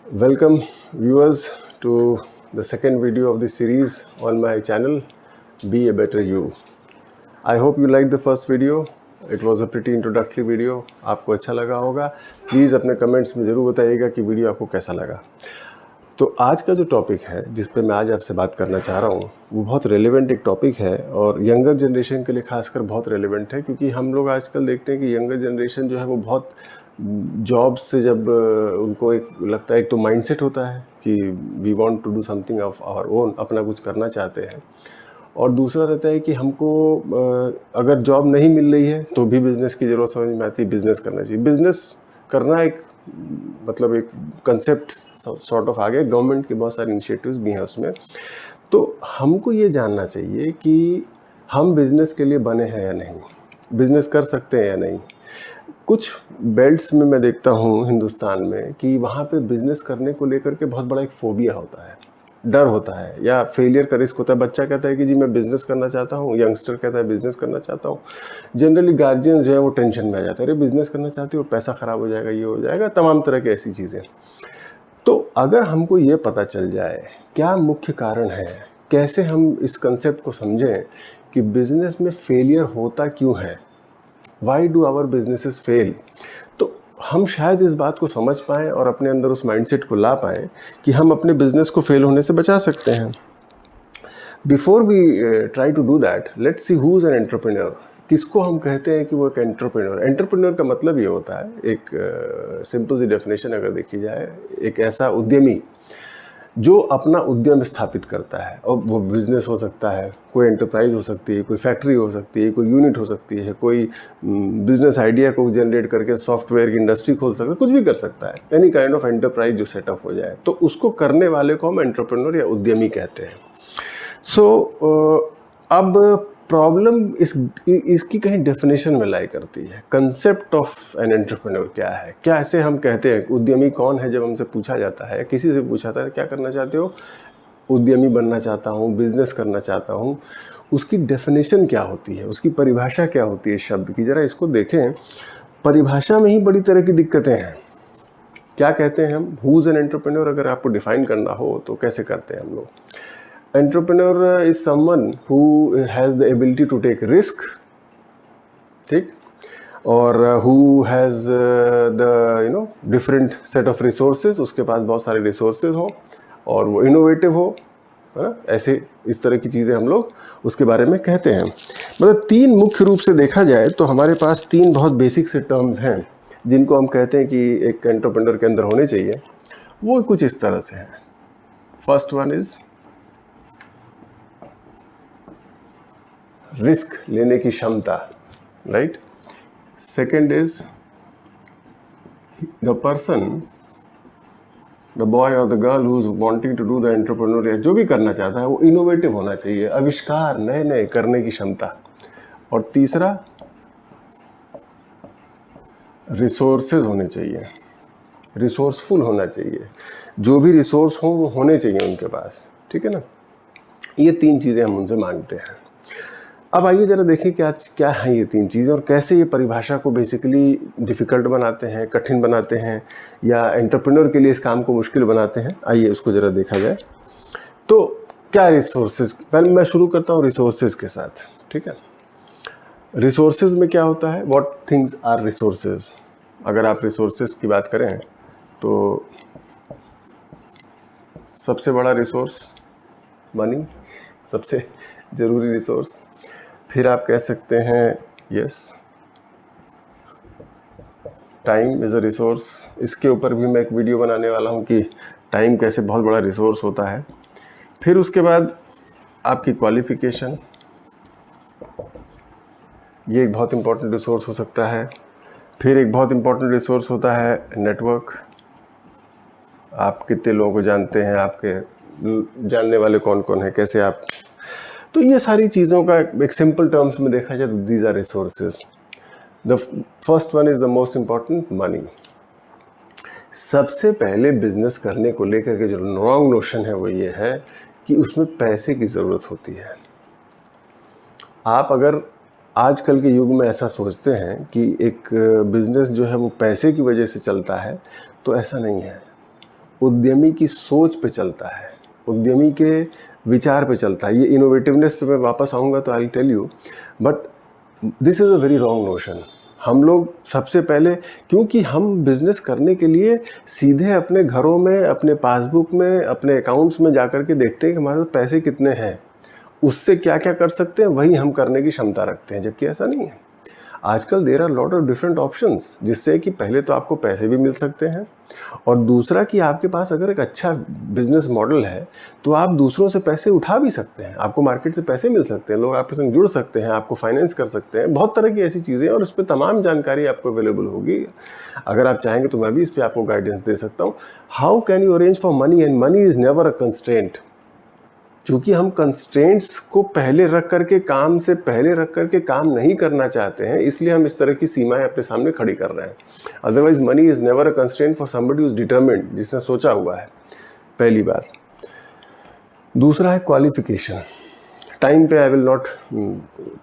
Welcome viewers to the second video of this series on my channel Be a Better You. I hope you liked the first video. It was a pretty introductory video. आपको अच्छा लगा होगा. Please अपने comments में ज़रूर बताइएगा कि video आपको कैसा लगा. तो आज का जो टॉपिक है जिस पे मैं आज आपसे बात करना चाह रहा हूँ वो बहुत रेलेवेंट एक टॉपिक है और यंगर जनरेशन के लिए खासकर बहुत रेलेवेंट है, क्योंकि हम लोग आजकल देखते हैं कि यंगर जनरेशन जो है वो बहुत जॉब से जब उनको एक लगता है, एक तो माइंडसेट होता है कि we want to do something of our own, अपना कुछ करना चाहते हैं, और दूसरा रहता है कि हमको अगर जॉब नहीं मिल रही है तो भी बिज़नेस की ज़रूरत समझ में आती है, बिज़नेस करना चाहिए. बिज़नेस करना एक मतलब एक कंसेप्ट सॉर्ट ऑफ आ गया. गवर्नमेंट के बहुत सारे इनिशिएटिव्स भी हैं उसमें. तो हमको ये जानना चाहिए कि हम बिज़नेस के लिए बने हैं या नहीं, बिज़नेस कर सकते हैं या नहीं. कुछ बेल्ट्स में मैं देखता हूँ हिंदुस्तान में कि वहाँ पे बिज़नेस करने को लेकर के बहुत बड़ा एक फोबिया होता है, डर होता है या फेलियर का रिस्क होता है. बच्चा कहता है कि जी मैं बिज़नेस करना चाहता हूँ, यंगस्टर कहता है बिज़नेस करना चाहता हूँ. जनरली गार्जियंस जो है वो टेंशन में आ जाते हैं, अरे बिज़नेस करना चाहते हो, पैसा ख़राब हो जाएगा, ये हो जाएगा, तमाम तरह की ऐसी चीज़ें. तो अगर हमको ये पता चल जाए क्या मुख्य कारण है, कैसे हम इस कंसेप्ट को समझें कि बिज़नेस में फेलियर होता क्यों है, why do our businesses fail, तो हम शायद इस बात को समझ पाएँ और अपने अंदर उस माइंडसेट को ला पाएँ कि हम अपने बिज़नेस को फेल होने से बचा सकते हैं. Before we try to do that, let's see who is an entrepreneur. किसको हम कहते हैं कि वो एक एंटरप्रेन्योर. एंटरप्रेन्योर का मतलब ये होता है, एक सिंपल सी डेफिनेशन अगर देखी जाए, एक ऐसा उद्यमी जो अपना उद्यम स्थापित करता है. और वो बिज़नेस हो सकता है, कोई एंटरप्राइज हो सकती है, कोई फैक्ट्री हो सकती है, कोई यूनिट हो सकती है, कोई बिज़नेस आइडिया को जनरेट करके सॉफ्टवेयर की इंडस्ट्री खोल सकता है, कुछ भी कर सकता है. एनी काइंड ऑफ एंटरप्राइज जो सेटअप हो जाए, तो उसको करने वाले को हम एंटरप्रेन्योर या उद्यमी कहते हैं. अब प्रॉब्लम इसकी कहीं डेफिनेशन में लाई करती है. कंसेप्ट ऑफ एन एंटरप्रेन्योर क्या है, क्या ऐसे हम कहते हैं उद्यमी कौन है. जब हमसे पूछा जाता है, किसी से पूछा जाता है क्या करना चाहते हो, उद्यमी बनना चाहता हूँ, बिजनेस करना चाहता हूँ, उसकी डेफिनेशन क्या होती है, उसकी परिभाषा क्या होती है शब्द की. ज़रा इसको देखें. परिभाषा में ही बड़ी तरह की दिक्कतें हैं. क्या कहते हैं हम, हु इज़ एन एंटरप्रेन्योर, अगर आपको डिफाइन करना हो तो कैसे करते हैं हम लोग. Entrepreneur is someone who has the ability to take risk, ठीक, और who has the different set of resources, उसके पास बहुत सारे रिसोर्सेज हो और वो इनोवेटिव हो, है ना. ऐसे इस तरह की चीज़ें हम लोग उसके बारे में कहते हैं. मतलब तीन मुख्य रूप से देखा जाए तो हमारे पास तीन बहुत बेसिक से टर्म्स हैं जिनको हम कहते हैं कि एक एंटरप्रेन्योर के अंदर होने चाहिए. वो कुछ इस तरह से हैं. फर्स्ट वन इज़ रिस्क लेने की क्षमता, right. Second is the person, the boy और the girl who is wanting to do the entrepreneur, जो भी करना चाहता है वो इनोवेटिव होना चाहिए, आविष्कार नए नए करने की क्षमता. और तीसरा रिसोर्सेज होने चाहिए, रिसोर्सफुल होना चाहिए, जो भी रिसोर्स हो वो होने चाहिए उनके पास, ठीक है ना. ये तीन चीज़ें हम उनसे मांगते हैं. अब आइए ज़रा देखिए क्या क्या हैं ये तीन चीज़ें और कैसे ये परिभाषा को बेसिकली डिफ़िकल्ट बनाते हैं, कठिन बनाते हैं, या एंटरप्रेन्योर के लिए इस काम को मुश्किल बनाते हैं. आइए उसको ज़रा देखा जाए. तो क्या रिसोर्सेज, पहले मैं शुरू करता हूँ रिसोर्सेज के साथ, ठीक है. रिसोर्सेज में क्या होता है, व्हाट थिंग्स आर रिसोर्सेज. अगर आप रिसोर्सेज की बात करें तो सबसे बड़ा रिसोर्स मनी, सबसे ज़रूरी रिसोर्स. फिर आप कह सकते हैं yes, time is a resource. इसके ऊपर भी मैं एक वीडियो बनाने वाला हूँ कि टाइम कैसे बहुत बड़ा रिसोर्स होता है. फिर उसके बाद आपकी क्वालिफ़िकेशन, ये एक बहुत इम्पोर्टेंट रिसोर्स हो सकता है. फिर एक बहुत इम्पोर्टेंट रिसोर्स होता है नेटवर्क. आप कितने लोगों को जानते हैं, आपके जानने वाले कौन कौन हैं, कैसे आप. तो ये सारी चीज़ों का एक सिंपल टर्म्स में देखा जाए तो these are resources. The first one is the most important, money. सबसे पहले बिजनेस करने को लेकर के जो रॉन्ग नोशन है वो ये है कि उसमें पैसे की ज़रूरत होती है. आप अगर आजकल के युग में ऐसा सोचते हैं कि एक बिज़नेस जो है वो पैसे की वजह से चलता है, तो ऐसा नहीं है. उद्यमी की सोच पे चलता है, उद्यमी के विचार पे चलता है। ये इनोवेटिवनेस पे मैं वापस आऊँगा तो I tell you, but this is a very wrong notion. हम लोग सबसे पहले, क्योंकि हम बिज़नेस करने के लिए सीधे अपने घरों में, अपने पासबुक में, अपने अकाउंट्स में जा कर के देखते हैं कि हमारे पास पैसे कितने हैं, उससे क्या क्या कर सकते हैं, वही हम करने की क्षमता रखते हैं, जबकि ऐसा नहीं है। आजकल there are lot of different options, जिससे कि पहले तो आपको पैसे भी मिल सकते हैं, और दूसरा कि आपके पास अगर एक अच्छा बिजनेस मॉडल है तो आप दूसरों से पैसे उठा भी सकते हैं, आपको मार्केट से पैसे मिल सकते हैं, लोग आपके संग जुड़ सकते हैं, आपको फाइनेंस कर सकते हैं, बहुत तरह की ऐसी चीज़ें हैं, और उस पर तमाम जानकारी आपको अवेलेबल होगी। अगर आप चाहेंगे तो मैं भी इस पर आपको गाइडेंस दे सकता हूँ। How can you arrange for money, and money is never a constraint. चूँकि हम कंस्ट्रेंट्स को पहले रख करके, काम से पहले रख करके काम नहीं करना चाहते हैं, इसलिए हम इस तरह की सीमाएं अपने सामने खड़ी कर रहे हैं। Otherwise money is never a constraint for somebody who is determined, जिसने सोचा हुआ है, पहली बात। दूसरा है क्वालिफिकेशन। टाइम पे I will not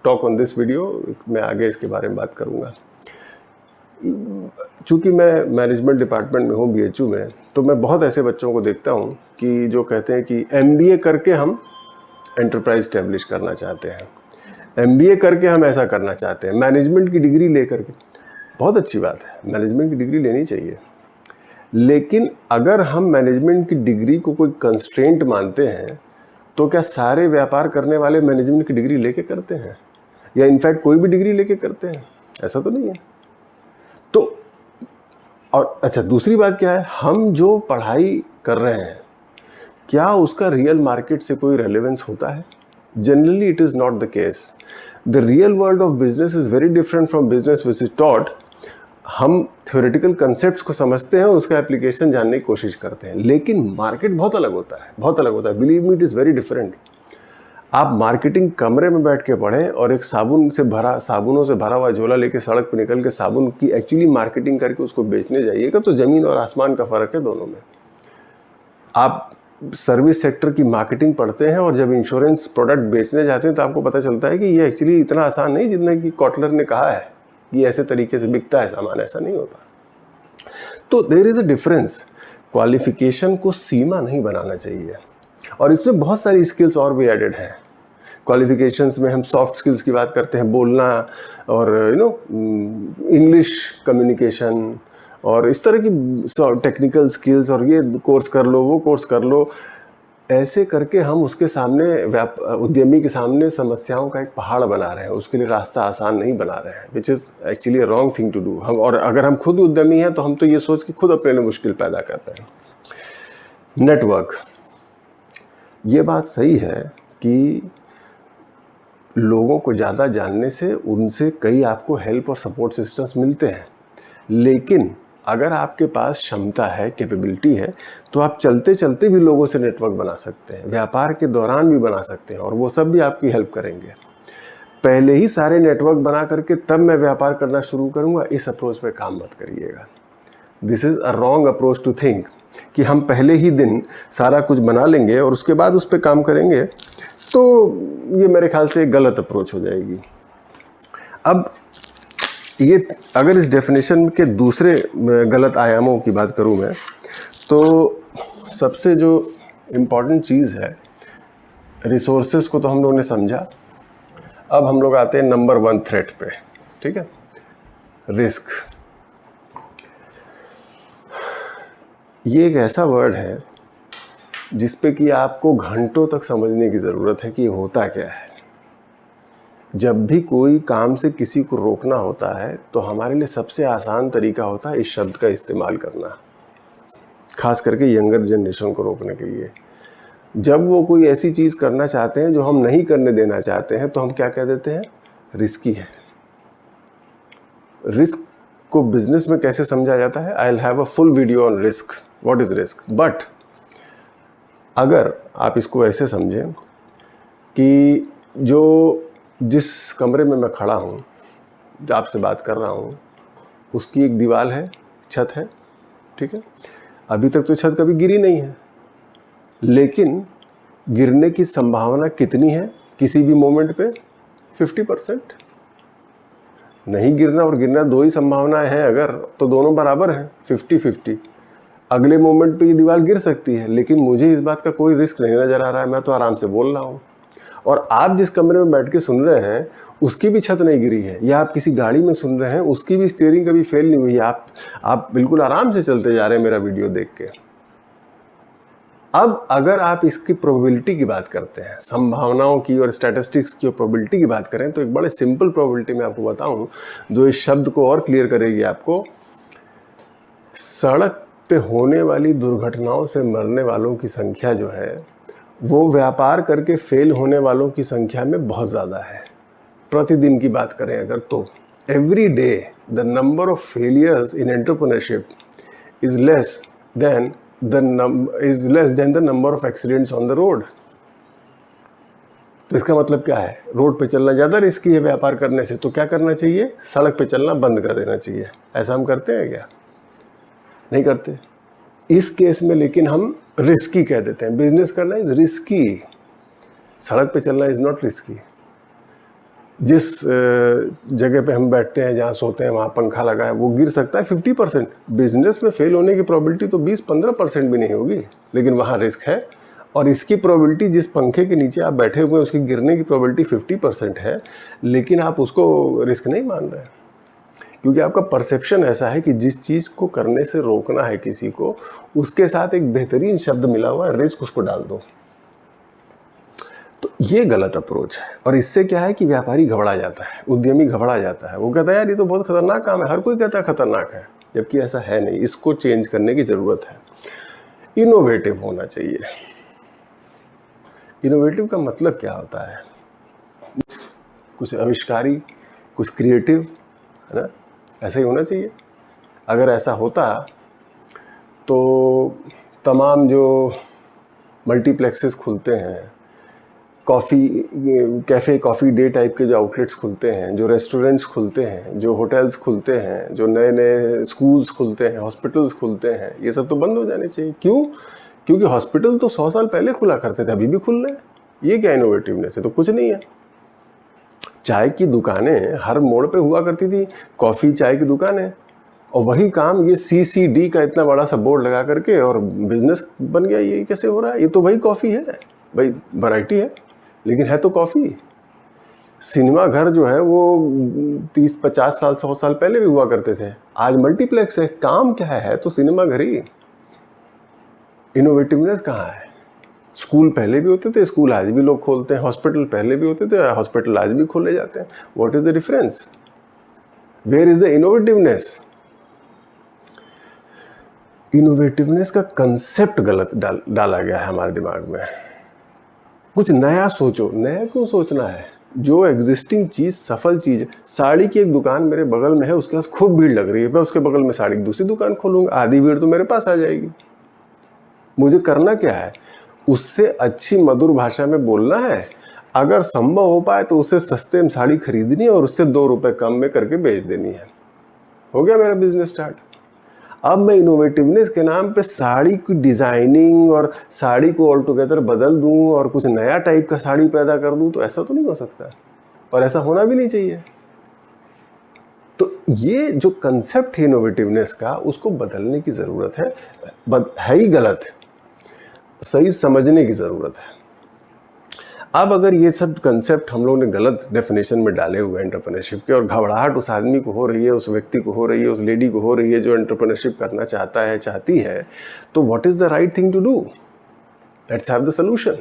talk on this video, मैं आगे इसके बारे में बात करूँगा। चूँकि मैं मैनेजमेंट डिपार्टमेंट में हूँ, BHU में, तो मैं बहुत ऐसे बच्चों को देखता हूँ कि जो कहते हैं कि MBA करके हम एंटरप्राइज स्टैब्लिश करना चाहते हैं, MBA करके हम ऐसा करना चाहते हैं, मैनेजमेंट की डिग्री लेकर के। बहुत अच्छी बात है, मैनेजमेंट की डिग्री लेनी चाहिए, लेकिन अगर हम मैनेजमेंट की डिग्री को कोई कंस्ट्रेंट मानते हैं तो क्या सारे व्यापार करने वाले मैनेजमेंट की डिग्री लेके करते हैं, या इनफैक्ट कोई भी डिग्री लेके करते हैं? ऐसा तो नहीं है। तो और अच्छा, दूसरी बात क्या है, हम जो पढ़ाई कर रहे हैं क्या उसका रियल मार्केट से कोई रेलेवेंस होता है? Generally it is not the case. The real world of business is very different from business which is taught. हम थ्योरेटिकल कंसेप्ट्स को समझते हैं और उसका एप्लीकेशन जानने की कोशिश करते हैं, लेकिन मार्केट बहुत अलग होता है, बहुत अलग होता है। Believe me, it is very different. आप मार्केटिंग कमरे में बैठ के पढ़ें और एक साबुनों से भरा हुआ झोला लेके सड़क पर निकल के साबुन की एक्चुअली मार्केटिंग करके उसको बेचने जाइएगा तो ज़मीन और आसमान का फ़र्क है दोनों में। आप सर्विस सेक्टर की मार्केटिंग पढ़ते हैं और जब इंश्योरेंस प्रोडक्ट बेचने जाते हैं तो आपको पता चलता है कि ये एक्चुअली इतना आसान नहीं जितना कि कॉटलर ने कहा है, ये ऐसे तरीके से बिकता है सामान, ऐसा नहीं होता। तो there is a difference. Qualification को सीमा नहीं बनाना चाहिए, और इसमें बहुत सारी स्किल्स और भी एडेड हैं। क्वालिफिकेशंस में हम सॉफ्ट स्किल्स की बात करते हैं, बोलना और इंग्लिश कम्युनिकेशन और इस तरह की टेक्निकल स्किल्स, और ये कोर्स कर लो, वो कोर्स कर लो। ऐसे करके हम उसके सामने उद्यमी के सामने समस्याओं का एक पहाड़ बना रहे हैं, उसके लिए रास्ता आसान नहीं बना रहे हैं, which is actually a wrong thing to do. हम, और अगर हम खुद उद्यमी हैं तो हम तो ये सोच के खुद अपने लिए मुश्किल पैदा करते हैं। नेटवर्क, ये बात सही है कि लोगों को ज़्यादा जानने से उनसे कई आपको हेल्प और सपोर्ट सिस्टम्स मिलते हैं, लेकिन अगर आपके पास क्षमता है, कैपेबिलिटी है, तो आप चलते चलते भी लोगों से नेटवर्क बना सकते हैं, व्यापार के दौरान भी बना सकते हैं, और वो सब भी आपकी हेल्प करेंगे। पहले ही सारे नेटवर्क बना करके तब मैं व्यापार करना शुरू करूँगा, इस अप्रोच पे काम मत करिएगा। This is a wrong approach to think कि हम पहले ही दिन सारा कुछ बना लेंगे और उसके बाद उस पर काम करेंगे, तो ये मेरे ख्याल से एक गलत अप्रोच हो जाएगी। अब ये अगर इस डेफिनेशन के दूसरे गलत आयामों की बात करूं मैं, तो सबसे जो इम्पॉर्टेंट चीज़ है, रिसोर्सेज को तो हम लोगों ने समझा। अब हम लोग आते हैं नंबर 1 थ्रेट पे, ठीक है, रिस्क। ये एक ऐसा वर्ड है जिस पे कि आपको घंटों तक समझने की ज़रूरत है कि ये होता क्या है। जब भी कोई काम से किसी को रोकना होता है तो हमारे लिए सबसे आसान तरीका होता है इस शब्द का इस्तेमाल करना, खास करके यंगर जनरेशन को रोकने के लिए। जब वो कोई ऐसी चीज़ करना चाहते हैं जो हम नहीं करने देना चाहते हैं तो हम क्या कह देते हैं, रिस्की है। रिस्क को बिजनेस में कैसे समझा जाता है, I will have a full video on risk, what is risk. But अगर आप इसको ऐसे समझें कि जिस कमरे में मैं खड़ा हूँ, जो आपसे बात कर रहा हूँ, उसकी एक दीवार है, छत है, ठीक है। अभी तक तो छत कभी गिरी नहीं है, लेकिन गिरने की संभावना कितनी है किसी भी मोमेंट पे? 50%। नहीं गिरना और गिरना दो ही संभावनाएं हैं अगर, तो दोनों बराबर हैं, 50-50। अगले मोमेंट पे ये दीवार गिर सकती है, लेकिन मुझे इस बात का कोई रिस्क नहीं नज़र आ रहा है। मैं तो आराम से बोल रहा हूँ, और आप जिस कमरे में बैठ के सुन रहे हैं उसकी भी छत नहीं गिरी है, या आप किसी गाड़ी में सुन रहे हैं उसकी भी स्टीयरिंग कभी फेल नहीं हुई है। आप बिल्कुल आराम से चलते जा रहे हैं मेरा वीडियो देख के। अब अगर आप इसकी प्रोबेबिलिटी की बात करते हैं, संभावनाओं की और स्टैटिस्टिक्स की और प्रोबेबिलिटी की बात करें, तो एक बड़े सिंपल प्रोबेबिलिटी मैं आपको बताऊं जो इस शब्द को और क्लियर करेगी आपको। सड़क पे होने वाली दुर्घटनाओं से मरने वालों की संख्या जो है वो व्यापार करके फेल होने वालों की संख्या में बहुत ज़्यादा है। प्रतिदिन की बात करें अगर, तो every day the number of failures in entrepreneurship is less than the number of accidents on the road. तो इसका मतलब क्या है? रोड पे चलना ज़्यादा रिस्की है व्यापार करने से, तो क्या करना चाहिए? सड़क पे चलना बंद कर देना चाहिए। ऐसा हम करते हैं क्या? नहीं करते। इस केस में लेकिन हम रिस्की कह देते हैं। बिजनेस करना इज रिस्की, सड़क पे चलना इज नॉट रिस्की। जिस जगह पे हम बैठते हैं, जहाँ सोते हैं, वहाँ पंखा लगा है, वो गिर सकता है 50%। बिजनेस में फेल होने की प्रोबेबिलिटी तो 20-15% भी नहीं होगी, लेकिन वहाँ रिस्क है। और इसकी प्रोबेबिलिटी, जिस पंखे के नीचे आप बैठे हुए हैं उसकी गिरने की प्रोबेबिलिटी 50% है, लेकिन आप उसको रिस्क नहीं मान रहे, क्योंकि आपका परसेप्शन ऐसा है कि जिस चीज़ को करने से रोकना है किसी को, उसके साथ एक बेहतरीन शब्द मिला हुआ है, रिस्क, उसको डाल दो। तो ये गलत अप्रोच है, और इससे क्या है कि व्यापारी घबरा जाता है, उद्यमी घबरा जाता है। वो कहता है यार ये तो बहुत खतरनाक काम है, हर कोई कहता है खतरनाक है, जबकि ऐसा है नहीं। इसको चेंज करने की ज़रूरत है। इनोवेटिव होना चाहिए। इनोवेटिव का मतलब क्या होता है? कुछ आविष्कारी, कुछ क्रिएटिव, है ना? ऐसा ही होना चाहिए। अगर ऐसा होता तो तमाम जो मल्टीप्लेक्सेस खुलते हैं, कैफ़े कॉफ़ी डे टाइप के जो आउटलेट्स खुलते हैं, जो रेस्टोरेंट्स खुलते हैं, जो होटल्स खुलते हैं, जो नए नए स्कूल्स खुलते हैं, हॉस्पिटल्स खुलते हैं, ये सब तो बंद हो जाने चाहिए। क्यों? क्योंकि हॉस्पिटल तो 100 साल पहले खुला करते थे, अभी भी खुल रहे हैं। ये क्या इनोवेटिवनेस है? तो कुछ नहीं है। चाय की दुकानें हर मोड़ पे हुआ करती थी, कॉफ़ी चाय की दुकानें, और वही काम ये CCD का इतना बड़ा सा बोर्ड लगा करके और बिजनेस बन गया। ये कैसे हो रहा है? ये तो भाई कॉफ़ी है, भाई वैरायटी है, लेकिन है तो कॉफ़ी। सिनेमा घर जो है वो 30-50 साल 100 साल पहले भी हुआ करते थे, आज मल्टीप्लेक्स है। काम क्या है? तो सिनेमा घर ही। इनोवेटिवनेस कहाँ है? स्कूल पहले भी होते थे, स्कूल आज भी लोग खोलते हैं। हॉस्पिटल पहले भी होते थे, हॉस्पिटल आज भी खोले जाते हैं। What is the difference? Where is the innovativeness? Innovativeness का कंसेप्ट गलत डाला गया है हमारे दिमाग में। कुछ नया सोचो। नया क्यों सोचना है? जो एग्जिस्टिंग चीज़, सफल चीज़, साड़ी की एक दुकान मेरे बगल में है, उसके पास खूब भीड़ लग रही है, मैं उसके बगल में साड़ी की दूसरी दुकान खोलूँगा, आधी भीड़ तो मेरे पास आ जाएगी। मुझे करना क्या है? उससे अच्छी मधुर भाषा में बोलना है। अगर संभव हो पाए तो उससे सस्ते में साड़ी खरीदनी है और उससे 2 रुपए कम में करके बेच देनी है। हो गया मेरा बिजनेस स्टार्ट। अब मैं इनोवेटिवनेस के नाम पे साड़ी की डिज़ाइनिंग और साड़ी को ऑल टुगेदर बदल दूं और कुछ नया टाइप का साड़ी पैदा कर दूं, तो ऐसा तो नहीं हो सकता, और ऐसा होना भी नहीं चाहिए। तो ये जो कंसेप्ट है इनोवेटिवनेस का, उसको बदलने की ज़रूरत है ही गलत, सही समझने की ज़रूरत है। अब अगर ये सब कंसेप्ट हम लोगों ने गलत डेफिनेशन में डाले हुए एंटरप्रेन्योरशिप के, और घबराहट उस आदमी को हो रही है, उस व्यक्ति को हो रही है, उस लेडी को हो रही है जो एंटरप्रेन्योरशिप करना चाहता है, चाहती है, तो what is the right thing to do? Let's have the solution.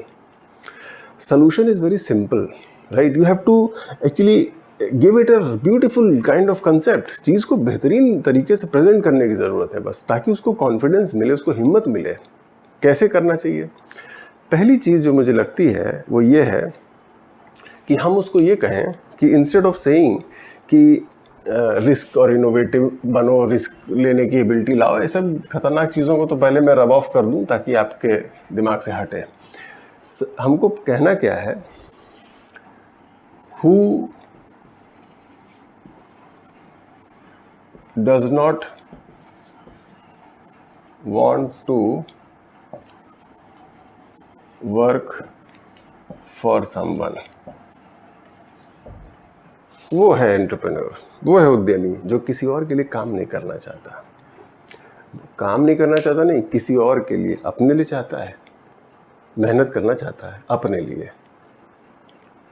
Solution is very simple, right? You have to actually give it a beautiful kind of concept. चीज़ को बेहतरीन तरीके से प्रेजेंट करने की ज़रूरत है बस, ताकि उसको कॉन्फिडेंस मिले, उसको हिम्मत मिले। कैसे करना चाहिए? पहली चीज़ जो मुझे लगती है वो ये है कि हम उसको ये कहें कि इंस्टेड ऑफ सेइंग कि रिस्क और इनोवेटिव बनो, रिस्क लेने की एबिलिटी लाओ, ये सब खतरनाक चीज़ों को तो पहले मैं रब ऑफ कर दूं ताकि आपके दिमाग से हटे। हमको कहना क्या है? Who does not want to work for someone, वो है एंटरप्रेन्योर, वो है उद्यमी जो किसी और के लिए काम नहीं करना चाहता। काम नहीं करना चाहता, नहीं, किसी और के लिए, अपने लिए चाहता है, मेहनत करना चाहता है अपने लिए।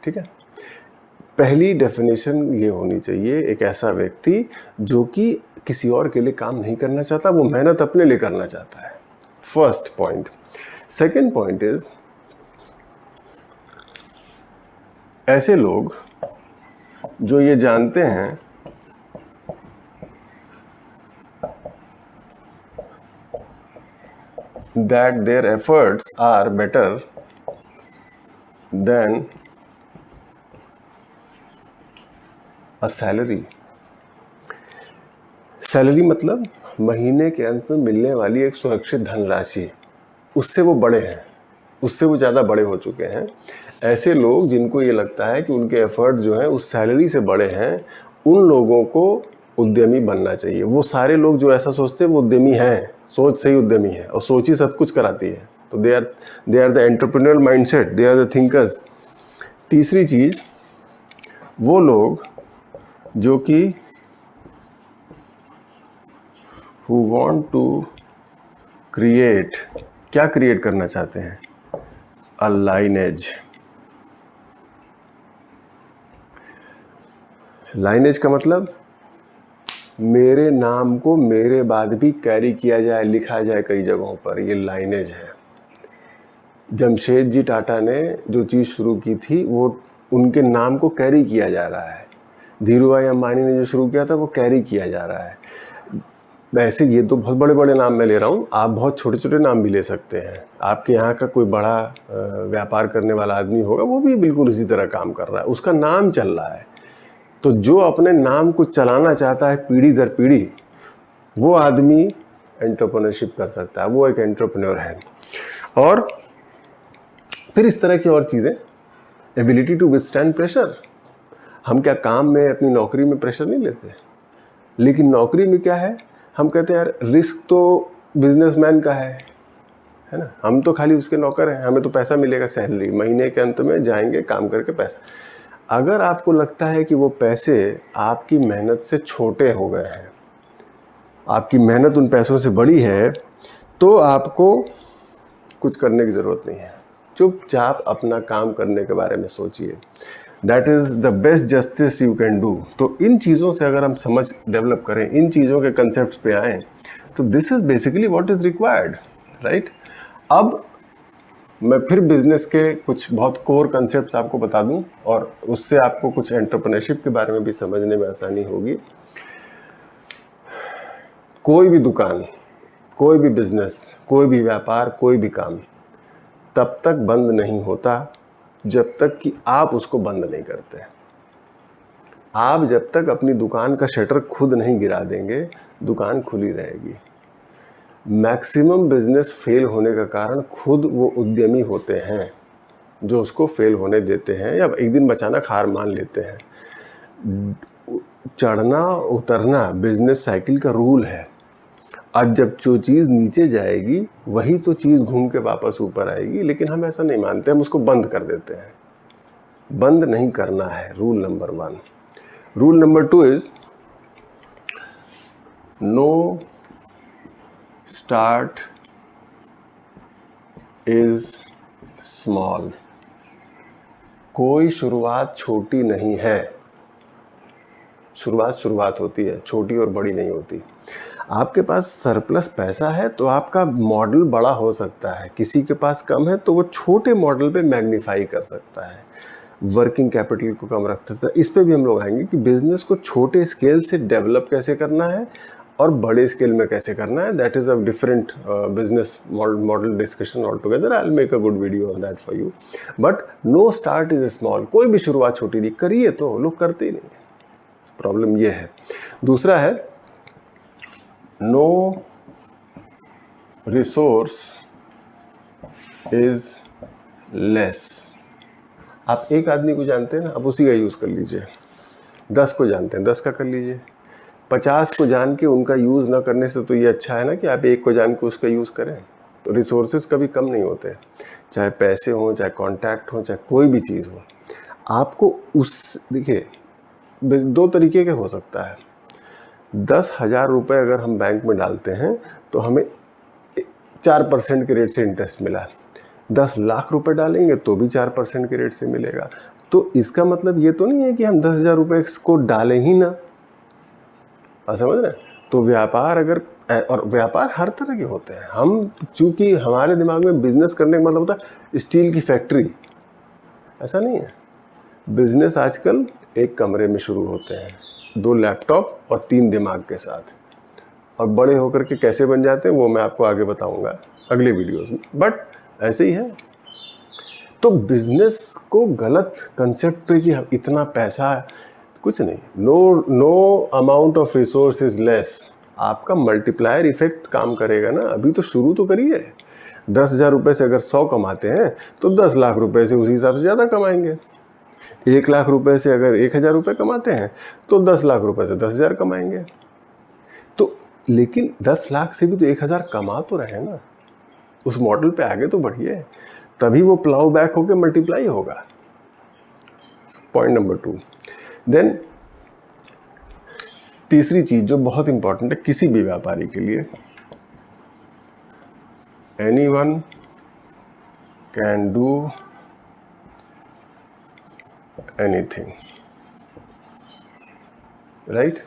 ठीक है, पहली डेफिनेशन ये होनी चाहिए, एक ऐसा व्यक्ति जो कि किसी और के लिए काम नहीं करना चाहता, वो मेहनत अपने लिए करना चाहता है। First point. Second point is, ऐसे लोग जो ये जानते हैं that their efforts are better than a salary. Salary मतलब महीने के अंत में मिलने वाली एक सुरक्षित धनराशि, उससे वो बड़े हैं, उससे वो ज़्यादा बड़े हो चुके हैं। ऐसे लोग जिनको ये लगता है कि उनके एफर्ट जो हैं उस सैलरी से बड़े हैं, उन लोगों को उद्यमी बनना चाहिए। वो सारे लोग जो ऐसा सोचते हैं वो उद्यमी हैं, सोच से ही उद्यमी है, और सोच ही सब कुछ कराती है। तो they are the entrepreneurial mindset, they are the thinkers. तीसरी चीज़, वो लोग जो कि who want to create, क्या क्रिएट करना चाहते हैं? a lineage. लाइनेज का मतलब मेरे नाम को मेरे बाद भी कैरी किया जाए, लिखा जाए कई जगहों पर, ये लाइनेज है। जमशेद जी टाटा ने जो चीज़ शुरू की थी वो उनके नाम को कैरी किया जा रहा है। धीरू भाई अंबानी ने जो शुरू किया था वो कैरी किया जा रहा है। वैसे ये तो बहुत बड़े बड़े नाम मैं ले रहा हूँ, आप बहुत छोटे छोटे नाम भी ले सकते हैं। आपके यहाँ का कोई बड़ा व्यापार करने वाला आदमी होगा, वो भी बिल्कुल इसी तरह काम कर रहा है, उसका नाम चल रहा है। तो जो अपने नाम को चलाना चाहता है पीढ़ी दर पीढ़ी, वो आदमी एंटरप्रेन्योरशिप कर सकता है, वो एक एंटरप्रेन्योर है। और फिर इस तरह की और चीज़ें, एबिलिटी टू विथस्टैंड प्रेशर। हम क्या काम में, अपनी नौकरी में प्रेशर नहीं लेते, लेकिन नौकरी में क्या है, हम कहते हैं यार रिस्क तो बिजनेसमैन का है ना, हम तो खाली उसके नौकर हैं, हमें तो पैसा मिलेगा, सैलरी महीने के अंत में जाएंगे काम करके पैसा। अगर आपको लगता है कि वो पैसे आपकी मेहनत से छोटे हो गए हैं, आपकी मेहनत उन पैसों से बड़ी है, तो आपको कुछ करने की ज़रूरत नहीं है। चुपचाप अपना काम करने के बारे में सोचिए। That is the best justice U can do. तो इन चीज़ों से अगर हम समझ डेवलप करें, इन चीज़ों के कंसेप्ट पे आएँ, तो this is basically what is required, right. अब मैं फिर बिजनेस के कुछ बहुत कोर कंसेप्ट्स आपको बता दूं, और उससे आपको कुछ एंटरप्रेन्योरशिप के बारे में भी समझने में आसानी होगी। कोई भी दुकान, कोई भी बिजनेस, कोई भी व्यापार, कोई भी काम तब तक बंद नहीं होता जब तक कि आप उसको बंद नहीं करते। आप जब तक अपनी दुकान का शटर खुद नहीं गिरा देंगे, दुकान खुली रहेगी। मैक्सिमम बिजनेस फेल होने का कारण खुद वो उद्यमी होते हैं जो उसको फेल होने देते हैं, या एक दिन अचानक हार मान लेते हैं। चढ़ना उतरना बिजनेस साइकिल का रूल है। अब जब जो चीज़ नीचे जाएगी वही तो चीज़ घूम के वापस ऊपर आएगी, लेकिन हम ऐसा नहीं मानते, हम उसको बंद कर देते हैं। बंद नहीं करना है, rule number 1। Rule number 2 is know start is small. कोई शुरुआत छोटी नहीं है। शुरुआत होती है, छोटी और बड़ी नहीं होती। आपके पास सरप्लस पैसा है तो आपका मॉडल बड़ा हो सकता है, किसी के पास कम है तो वो छोटे मॉडल पे मैग्नीफाई कर सकता है, वर्किंग कैपिटल को कम रख सकता है। इस पे भी हम लोग आएंगे कि बिजनेस को छोटे स्केल से डेवलप कैसे करना है और बड़े स्केल में कैसे करना है। That is a different business model discussion all together. I will make a good video on that for you. But know start is small. कोई भी शुरुआत छोटी नहीं, करिए तो लोग करते ही नहीं, प्रॉब्लम ये है। दूसरा है नो रिसोर्स इज लेस। आप एक आदमी को जानते हैं ना, आप उसी का यूज़ कर लीजिए। 10 को जानते हैं, 10 का कर लीजिए। 50 को जान के उनका यूज़ ना करने से तो ये अच्छा है ना कि आप एक को जान के उसका यूज़ करें। तो रिसोर्सेज कभी कम नहीं होते, चाहे पैसे हों, चाहे कॉन्टैक्ट हो, चाहे कोई भी चीज़ हो। आपको उस, देखिए 2 तरीके के हो सकता है। 10,000 रुपये अगर हम बैंक में डालते हैं तो हमें 4% के रेट से इंटरेस्ट मिला। 10 लाख रुपए डालेंगे तो भी 4% के रेट से मिलेगा। तो इसका मतलब ये तो नहीं है कि हम 10,000 रुपये को डालें ही ना, आप समझ रहे हैं? तो व्यापार अगर, और व्यापार हर तरह के होते हैं। हम चूंकि हमारे दिमाग में बिजनेस करने का मतलब होता है स्टील की फैक्ट्री, ऐसा नहीं है। बिजनेस आजकल एक कमरे में शुरू होते हैं, 2 लैपटॉप और 3 दिमाग के साथ, और बड़े होकर के कैसे बन जाते हैं वो मैं आपको आगे बताऊंगा अगले वीडियोस में, बट ऐसे ही है। तो बिजनेस को गलत कंसेप्ट पे कि इतना पैसा, कुछ नहीं, no amount of resource is less, आपका मल्टीप्लायर इफेक्ट काम करेगा ना। अभी तो शुरू तो करिए। 10,000 रुपये से अगर 100 कमाते हैं तो 10 लाख रुपए से उसी हिसाब से ज़्यादा कमाएंगे। 1 लाख रुपए से अगर 1,000 रुपये कमाते हैं तो 10 लाख रुपए से 10,000 कमाएंगे। तो लेकिन 10 लाख से भी तो 1,000 कमा तो रहे ना, उस मॉडल पे आगे तो बढ़िए, तभी वो प्लाउ बैक होकर मल्टीप्लाई होगा। Point number 2। देन तीसरी चीज जो बहुत इंपॉर्टेंट है किसी भी व्यापारी के लिए, anyone can do anything, right?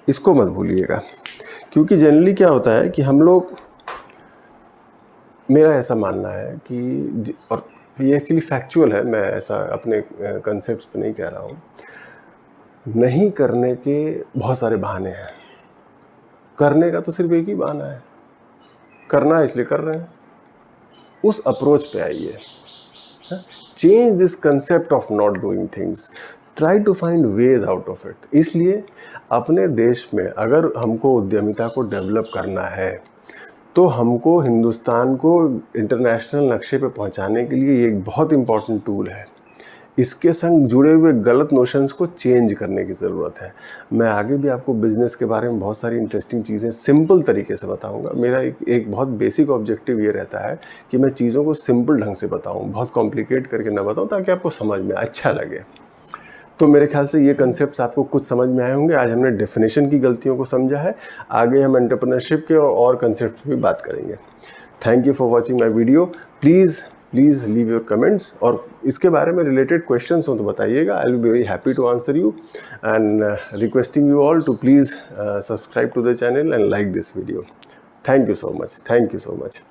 इसको मत भूलिएगा, क्योंकि जनरली क्या होता है कि हम लोग, मेरा ऐसा मानना है कि, और ये एक्चुअली फैक्चुअल है, मैं ऐसा अपने कंसेप्ट्स पे नहीं कह रहा हूँ, नहीं करने के बहुत सारे बहाने हैं, करने का तो सिर्फ एक ही बहाना है, करना है इसलिए कर रहे हैं। उस अप्रोच पे आइए। Change this concept of not doing things, try to find ways out of it. इसलिए अपने देश में अगर हमको उद्यमिता को डेवलप करना है तो हमको हिंदुस्तान को इंटरनेशनल नक्शे पे पहुंचाने के लिए ये एक बहुत इंपॉर्टेंट टूल है। इसके संग जुड़े हुए गलत नोशंस को चेंज करने की ज़रूरत है। मैं आगे भी आपको बिज़नेस के बारे में बहुत सारी इंटरेस्टिंग चीज़ें सिंपल तरीके से बताऊंगा। मेरा एक बहुत बेसिक ऑब्जेक्टिव ये रहता है कि मैं चीज़ों को सिंपल ढंग से बताऊं, बहुत कॉम्प्लिकेट करके ना बताऊं, ताकि आपको समझ में अच्छा लगे। तो मेरे ख्याल से ये कंसेप्ट्स आपको कुछ समझ में आए होंगे। आज हमने डेफिनेशन की गलतियों को समझा है, आगे हम एंटरप्रेन्योरशिप के और कंसेप्ट पे भी बात करेंगे। Thank you for watching my video. Please leave your comments, और इसके बारे में रिलेटेड क्वेश्चंस हो तो बताइएगा। I will be very happy to answer you, and requesting you all to please subscribe to the channel and like this video. Thank you so much.